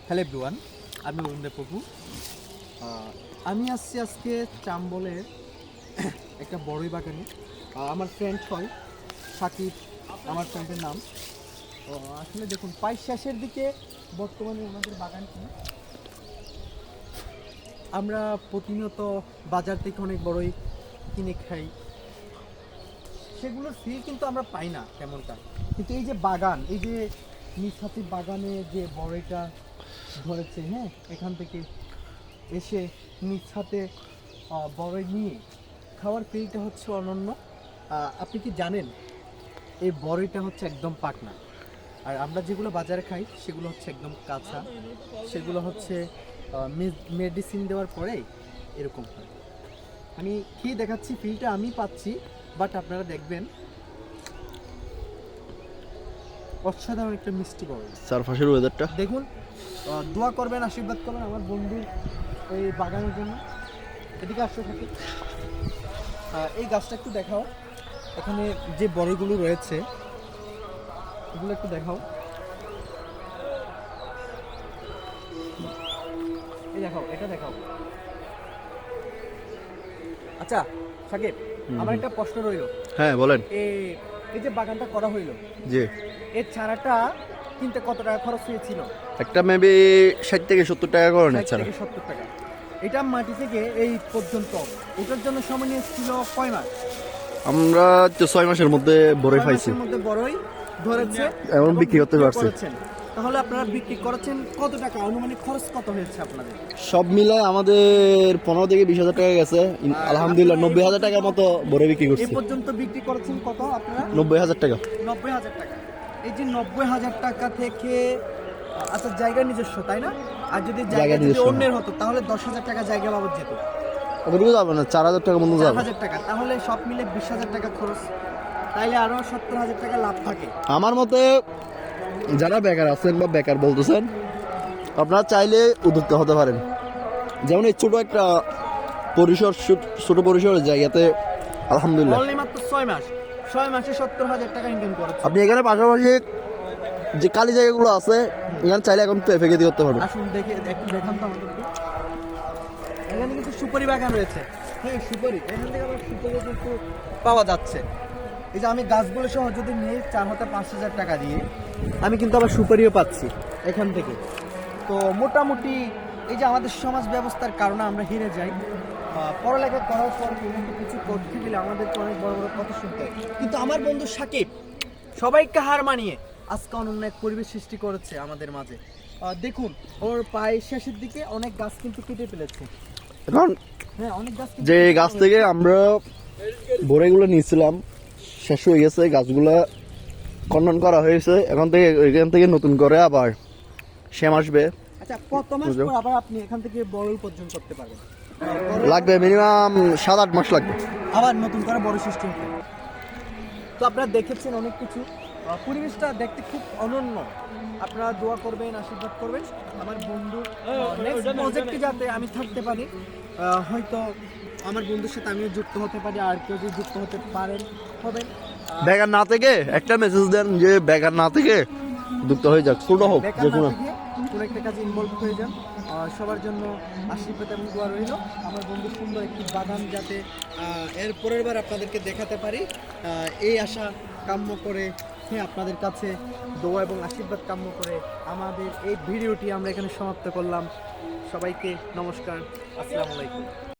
Hello everyone, আমি অরুণদেব প্রভু। আমি আসছি আজকে চাম্বলের একটা বড়ই বাগানে। আমার ফ্রেন্ড হয় সাকিব, আমার ফ্রেন্ডের নাম। আসলে দেখুন প্রায় শেষের দিকে বর্তমানে ওনাদের বাগানটি। আমরা প্রতিনিয়ত বাজার থেকে অনেক বড়ই কিনে খাই, সেগুলোর ফিল কিন্তু আমরা পাই না তেমনটা। কিন্তু এই যে বাগান, এই যে নিজ বাগানে যে বড়ইটা ধরেছে, হ্যাঁ, এখান থেকে এসে নিজ হাতে বড়ই নিয়ে খাওয়ার ফিলটা হচ্ছে অনন্য। আপনি কি জানেন এই বড়ইটা হচ্ছে একদম পাকনা, আর আমরা যেগুলো বাজারে খাই সেগুলো হচ্ছে একদম কাঁচা, সেগুলো হচ্ছে মেডিসিন দেওয়ার পরে এরকম হয়। আমি কি দেখাচ্ছি, ফিলটা আমি পাচ্ছি, বাট আপনারা দেখবেন অসাধারণ একটা মিষ্টি বড়ই। চারপাশের ওয়েদারটা দেখুন, দোয়া করবেন, আশীর্বাদ করবেন আমার বন্ধুর এই বাগানের জন্য। এদিকে আসতে থাকে, এই গাছটা একটু দেখাও, এখানে যে বড়ইগুলো রয়েছে এগুলো একটু দেখাও। এই দেখাও, এটা দেখাও। আচ্ছা সাকিব, আমার একটা প্রশ্ন রইল। হ্যাঁ বলেন। এই যে বাগানটা করা হইলো, জি, এর চারাটা কিনতে কত টাকা খরচ হয়েছিল? একটা মেবি 60 থেকে 70 টাকা করে 60 নিচ্ছে। থেকে 70 টাকা। এটা মাটি থেকে এই পর্যন্ত ওটার জন্য সময় নিয়েছিল কয় মাস? আমরা তো 6 মাসের মধ্যে বড়ই 6 পাইছি, মাসের মধ্যে বড়ই ধরেছে এখন এবং বিক্রি করতে পারছি। করেছেন। তাহলে আপনারা বিক্রি করেছেন কত টাকা? আনুমানিক খরচ কত হয়েছে আপনাদের? সব মিলে আমাদের 15 থেকে 20 হাজার টাকা গেছে। আলহামদুলিল্লাহ 90,000 টাকার মতো বড়ই বিক্রি এই করছি। পর্যন্ত বিক্রি করেছেন কত আপনারা? 90,000 টাকা। 90,000 টাকা। এই যে 90,000 টাকা থেকে, আচ্ছা জায়গা নিজস্ব তাই না? আর যদি জায়গা যদি নিজস্ব, অন্যের হতো তাহলে 10,000 টাকা জায়গা বাবদ যেত। ওগুলো যাবে না, 4,000 টাকা মতো যাবে। 4,000 টাকা, তাহলে সব মিলে 20,000 টাকা খরচ, তাইলে আরো 70,000 টাকা লাভ থাকে। আমার মতে যারা বেকার আছেন বা বেকার বলতেছেন, আপনারা চাইলে উদ্যোক্তা হতে পারেন। যেমন এই ছোট একটা পরিসর, ছোট পরিসরের জায়গাতে আলহামদুলিল্লাহ অনলি মাত্র 6 মাসে 70,000 টাকা ইনকাম করেছে। আপনি এখানে পাশাপাশি যে কালি জায়গাগুলো আছে এখানে চাইলে এখন ফেকে করতে পারবেন। আসুন দেখে একটু দেখান তো আমাদেরকে। এখানে কিন্তু সুপারি বাগান রয়েছে। হ্যাঁ সুপারি, এখান থেকে আবার সুপারি কিন্তু পাওয়া যাচ্ছে। এই যে আমি গাছগুলো সহ যদি নিয়ে 4 হাতে 5,000 টাকা দিয়ে আমি কিন্তু আবার সুপারিও পাচ্ছি এখান থেকে। তো মোটামুটি এই যে আমাদের সমাজ ব্যবস্থার কারণে আমরা হেরে যাই। পড়ালেখা করার পর কিন্তু কিছু করতে গেলে আমাদেরকে অনেক বড় বড় কথা শুনতে হয়। কিন্তু আমার বন্ধু সাকিব সবাইকে হার মানিয়ে আজকে অনন্য এক পরিবেশ সৃষ্টি করেছে আমাদের মাঝে। দেখুন ওর পায়ে শেষের দিকে অনেক গাছ কিন্তু কেটে ফেলেছে। এখন হ্যাঁ অনেক গাছ যে গাছ থেকে আমরা বড়ইগুলো নিয়েছিলাম শেষ হয়ে গেছে, গাছগুলো খনন করা হয়েছে, এখান থেকে নতুন করে আবার শ্যাম আসবে। আচ্ছা কত মাস পর আবার আপনি এখান থেকে বড় উপার্জন করতে পারবেন? লাগবে মিনিমাম 7-8 মাস লাগবে আবার নতুন করে বড় সৃষ্টি হতে। তো আপনারা দেখেছেন অনেক কিছু, পরিবেশটা দেখতে খুব অনন্য। আপনারা দোয়া করবেন, আশীর্বাদ করবেন আমার বন্ধু নেক্সট প্রজেক্টে যাতে আমি থাকতে পারি। হয়তো আমার বন্ধুর সাথে আমিও যুক্ত হতে পারি, আর কেউ যদি যুক্ত হতে পারেন হবেন। বেকার না থেকে একটা মেসেজ দেন যে বেকার না থেকে যুক্ত হয়ে যাক, ছোট হোক বেকার যে না কোনো। থেকে কোনো একটা কাজে ইনভলভ হয়ে যান। সবার জন্য আশীর্বাদ এবং দোয়া রইল। আমার বন্ধু সুন্দর একটি বাগান যাতে এর পরের বার আপনাদেরকে দেখাতে পারি, এই আশা কাম্য করে, হ্যাঁ আপনাদের কাছে দোয়া এবং আশীর্বাদ কাম্য করে আমাদের এই ভিডিওটি আমরা এখানে সমাপ্ত করলাম। সবাইকে নমস্কার, আসসালামু আলাইকুম।